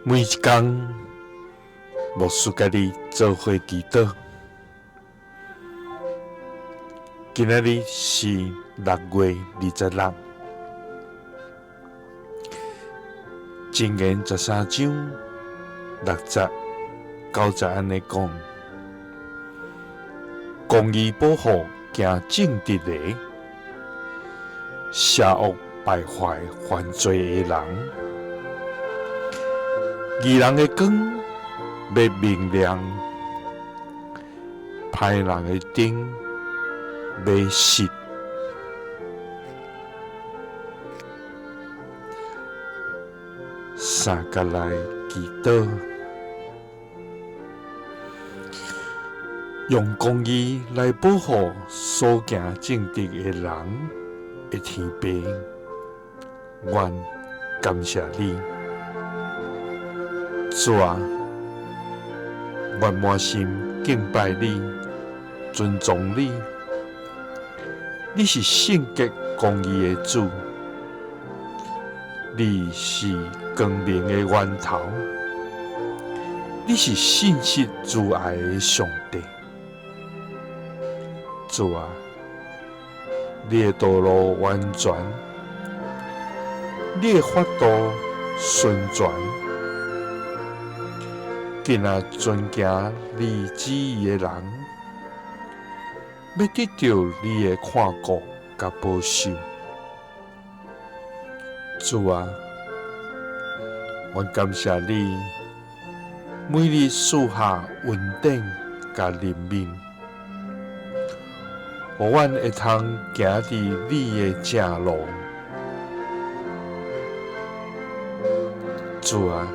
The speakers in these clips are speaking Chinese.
每一天，牧师甲你做伙祈祷。今仔日是6月26日，箴言13章60、90安尼讲：公义保护行正直的，邪恶败坏犯罪的人。义人的光要明亮，歹人的灯要熄。三甲来祈祷，用公义来保护所行正直的人的天父，愿感谢你。主啊，愿满心敬拜你，尊重你。你是圣洁公义的主，你是光明的源头，你是信实慈爱的上帝。主啊，你的道路完全，你的法度顺全。今仔遵行你旨意的人，要得到你的看顾甲保守。主啊，愿感谢你每日赐下稳定甲怜悯，互阮会通行伫你的正路。主啊，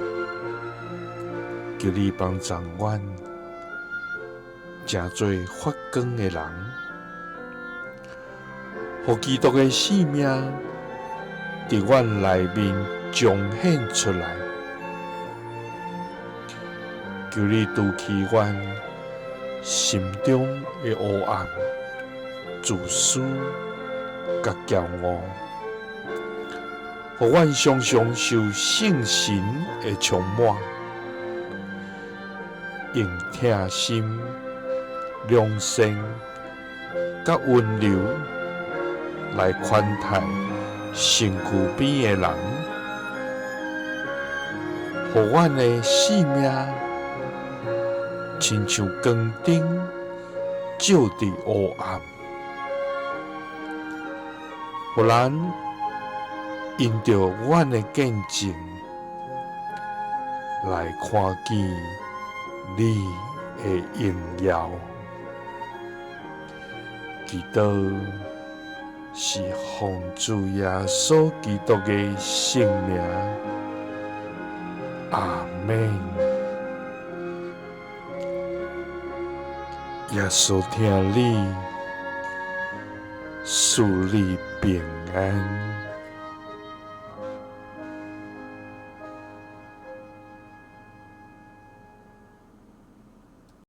求你帮助阮，成做发光的人，互基督的生命伫阮内面彰显出来。求你除去阮心中的黑暗、自私甲骄傲，互阮常常受圣神的充满。用疼心、良善、甲温柔来款待身躯边的人，互阮的生命亲像光灯照伫黑暗，互人因着阮的见证来看见你的荣耀。祈祷是奉主耶稣基督的圣名，阿们。耶稣听你，赐你平安。